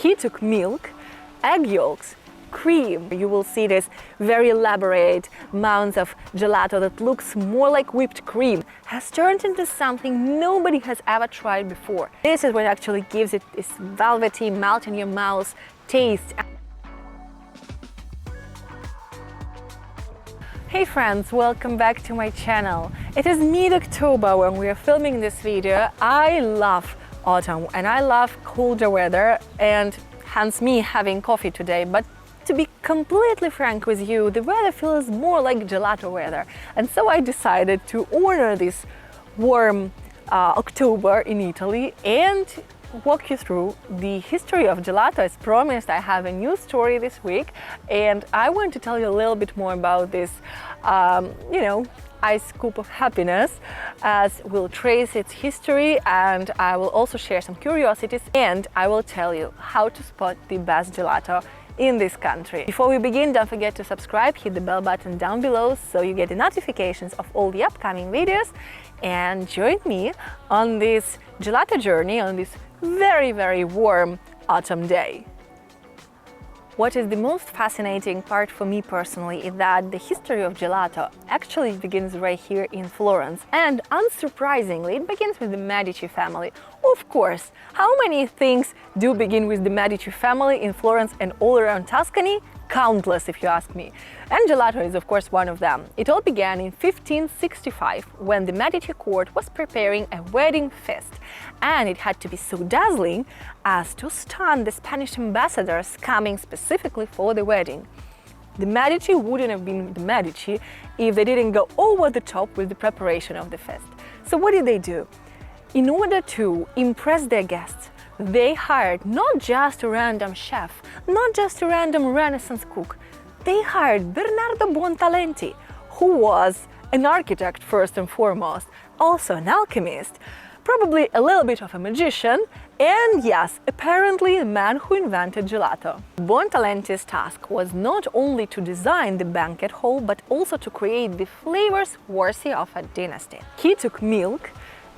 He took milk, egg yolks, cream. You will see this very elaborate mounds of gelato that looks more like whipped cream has turned into something nobody has ever tried before. This is what actually gives it this velvety, melt in your mouth taste. Hey friends, welcome back to my channel. It is mid-October when we are filming this video. I love autumn and I love colder weather, and hence me having coffee today. But to be completely frank with you, the weather feels more like gelato weather. And so I decided to order this warm October in Italy and walk you through the history of gelato. As promised, I have a new story this week, and I want to tell you a little bit more about this, ice scoop of happiness, as we'll trace its history, and I will also share some curiosities, and I will tell you how to spot the best gelato in this country. Before we begin, don't forget to subscribe, hit the bell button down below so you get the notifications of all the upcoming videos, and join me on this gelato journey on this very, very warm autumn day. What is the most fascinating part for me personally is that the history of gelato actually begins right here in Florence, and unsurprisingly it begins with the Medici family. Of course, how many things do begin with the Medici family in Florence and all around Tuscany? Countless, if you ask me. And gelato is of course one of them. It all began in 1565 when the Medici court was preparing a wedding feast, and it had to be so dazzling as to stun the Spanish ambassadors coming specifically for the wedding. The Medici wouldn't have been the Medici if they didn't go over the top with the preparation of the feast. So what did they do? In order to impress their guests, they hired not just a random chef, not just a random Renaissance cook. They hired Bernardo Buontalenti, who was an architect first and foremost, also an alchemist, probably a little bit of a magician, and yes, apparently the man who invented gelato. Buontalenti's task was not only to design the banquet hall, but also to create the flavors worthy of a dynasty. He took milk,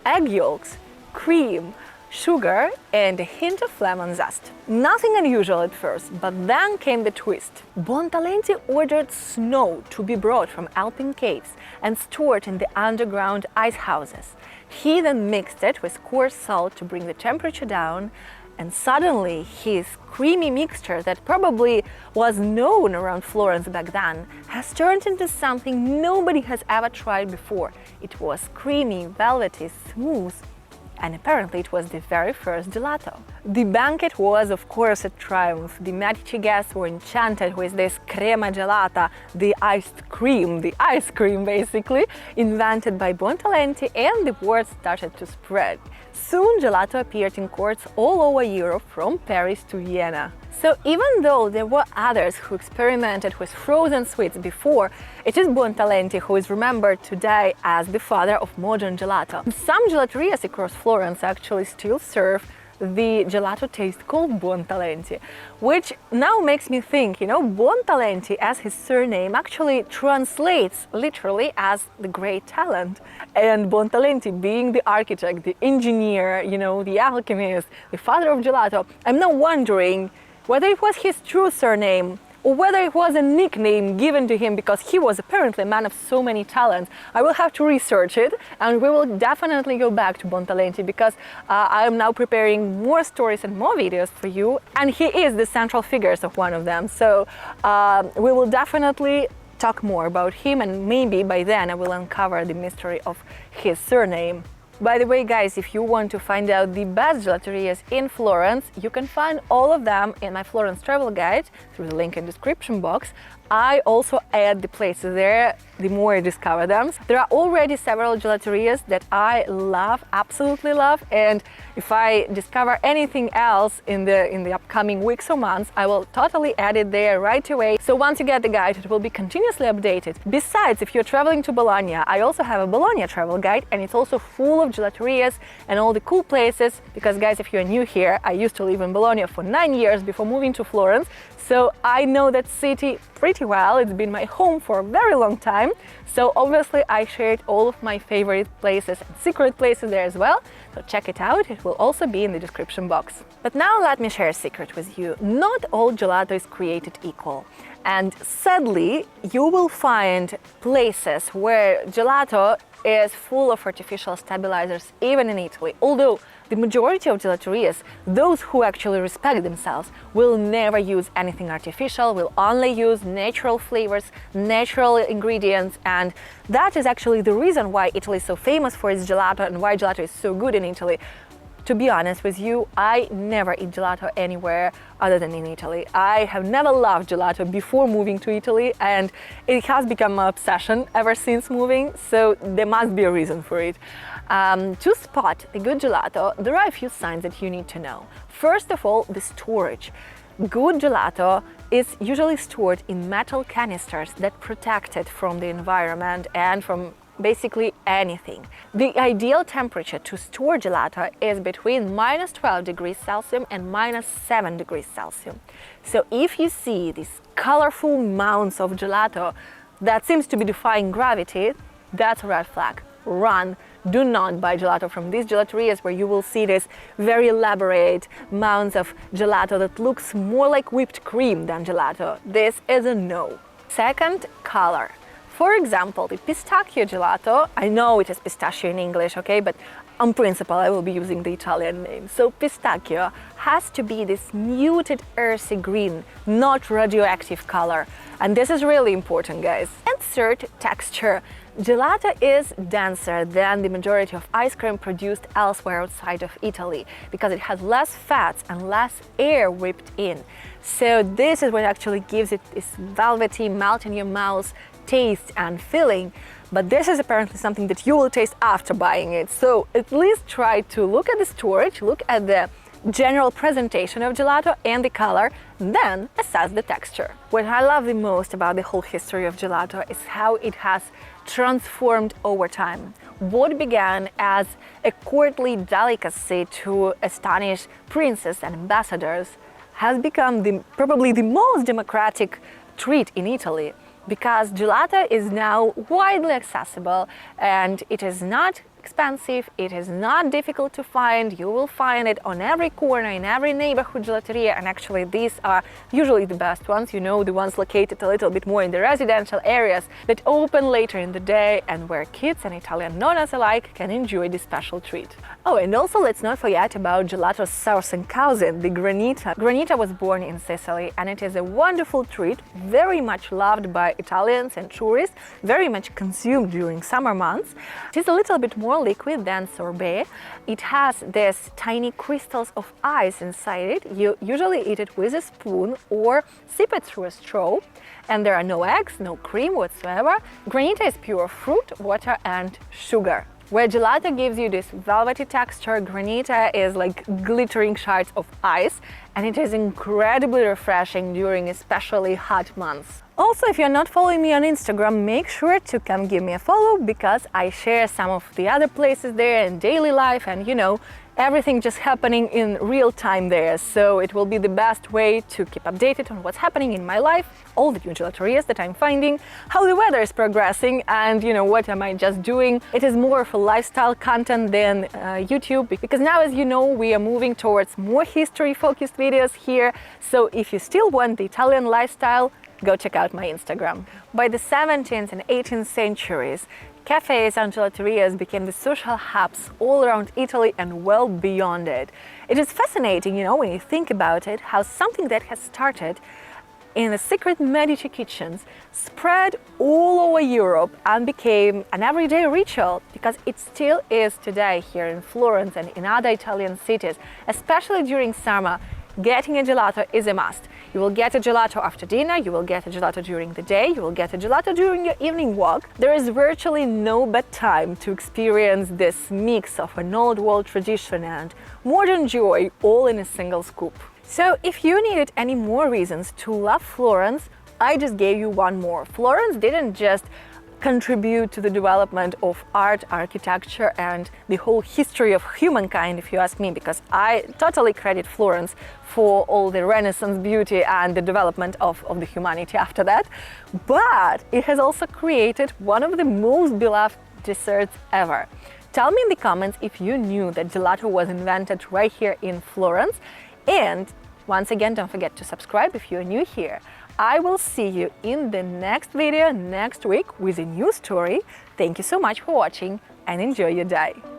egg yolks, cream, sugar and a hint of lemon zest. Nothing unusual at first, but then came the twist. Buontalenti ordered snow to be brought from Alpine caves and stored in the underground ice houses. He then mixed it with coarse salt to bring the temperature down, and suddenly his creamy mixture that probably was known around Florence back then has turned into something nobody has ever tried before. It was creamy, velvety, smooth, and apparently it was the very first gelato. The banquet was of course a triumph. The Medici guests were enchanted with this crema gelata, the ice cream basically, invented by Buontalenti, and the word started to spread. Soon gelato appeared in courts all over Europe, from Paris to Vienna. So even though there were others who experimented with frozen sweets before, it is Buontalenti who is remembered today as the father of modern gelato. Some gelaterias across Florence actually still serve the gelato taste called Buontalenti, which now makes me think, Buontalenti as his surname actually translates literally as the great talent. And Buontalenti being the architect, the engineer, the alchemist, the father of gelato, I'm now wondering whether it was his true surname or whether it was a nickname given to him because he was apparently a man of so many talents. I will have to research it, and we will definitely go back to Buontalenti because I am now preparing more stories and more videos for you, and he is the central figures of one of them. So we will definitely talk more about him, and maybe by then I will uncover the mystery of his surname. By the way, guys, if you want to find out the best gelaterias in Florence, you can find all of them in my Florence travel guide through the link in the description box. I also add the places there the more I discover them. There are already several gelaterias that I love, absolutely love, and if I discover anything else in the upcoming weeks or months, I will totally add it there right away. So once you get the guide, it will be continuously updated. Besides, if you're traveling to Bologna, I also have a Bologna travel guide, and it's also full of gelaterias and all the cool places, because guys, if you're new here, I used to live in Bologna for 9 years before moving to Florence, so I know that city pretty pretty well. It's been my home for a very long time. So obviously I shared all of my favorite places and secret places there as well. So check it out. It will also be in the description box. But now let me share a secret with you. Not all gelato is created equal. And sadly, you will find places where gelato is full of artificial stabilizers, even in Italy. Although the majority of gelaterias, those who actually respect themselves, will never use anything artificial, will only use natural flavors, natural ingredients, and that is actually the reason why Italy is so famous for its gelato and why gelato is so good in Italy. To be honest with you, I never eat gelato anywhere other than in Italy. I have never loved gelato before moving to Italy, and it has become my obsession ever since moving, so there must be a reason for it. To spot a good gelato, there are a few signs that you need to know. First of all, the storage. Good gelato is usually stored in metal canisters that protect it from the environment and from basically anything. The ideal temperature to store gelato is between -12 degrees Celsius and -7 degrees Celsius. So if you see these colorful mounds of gelato that seems to be defying gravity, that's a red flag. Run. Do not buy gelato from these gelaterias where you will see this very elaborate mounds of gelato that looks more like whipped cream than gelato. This is a no. Second, color. For example, the pistachio gelato, I know it is pistachio in English, okay, but on principle I will be using the Italian name. So pistachio has to be this muted earthy green, not radioactive color. And this is really important, guys. And third, texture. Gelato is denser than the majority of ice cream produced elsewhere outside of Italy because it has less fats and less air whipped in. So this is what actually gives it this velvety, melt in your mouth taste and feeling. But this is apparently something that you will taste after buying it. So at least try to look at the storage, look at the general presentation of gelato and the color, then assess the texture. What I love the most about the whole history of gelato is how it has transformed over time. What began as a courtly delicacy to astonish princes and ambassadors has become probably the most democratic treat in Italy, because gelato is now widely accessible and it is not expensive, it is not difficult to find. You will find it on every corner, in every neighborhood gelateria, and actually these are usually the best ones, you know, the ones located a little bit more in the residential areas that open later in the day and where kids and Italian nonnas alike can enjoy this special treat. Oh, and also let's not forget about gelato's southern cousin, the granita. Granita was born in Sicily and it is a wonderful treat, very much loved by Italians and tourists, very much consumed during summer months. It is a little bit more liquid than sorbet. It has these tiny crystals of ice inside it. You usually eat it with a spoon or sip it through a straw. And there are no eggs, no cream whatsoever. Granita is pure fruit, water and sugar. Where gelato gives you this velvety texture, granita is like glittering shards of ice, and it is incredibly refreshing during especially hot months. Also, if you're not following me on Instagram, make sure to come give me a follow, because I share some of the other places there in daily life and, you know, everything just happening in real time there. So it will be the best way to keep updated on what's happening in my life, all the new gelaterias that I'm finding, how the weather is progressing, and, you know, what am I just doing. It is more of a lifestyle content than YouTube, because now, as you know, we are moving towards more history-focused videos here. So if you still want the Italian lifestyle, go check out my Instagram. By the 17th and 18th centuries, cafes and gelaterias became the social hubs all around Italy and well beyond it. It is fascinating, you know, when you think about it, how something that has started in the secret Medici kitchens spread all over Europe and became an everyday ritual, because it still is today here in Florence and in other Italian cities, especially during summer. Getting a gelato is a must. You will get a gelato after dinner, you will get a gelato during the day, you will get a gelato during your evening walk. There is virtually no bad time to experience this mix of an old world tradition and modern joy all in a single scoop. So if you needed any more reasons to love Florence, I just gave you one more. Florence didn't just contribute to the development of art, architecture, and the whole history of humankind, if you ask me, because I totally credit Florence for all the Renaissance beauty and the development of the humanity after that. But it has also created one of the most beloved desserts ever. Tell me in the comments if you knew that gelato was invented right here in Florence. And once again, don't forget to subscribe if you're new here. I will see you in the next video next week with a new story. Thank you so much for watching and enjoy your day.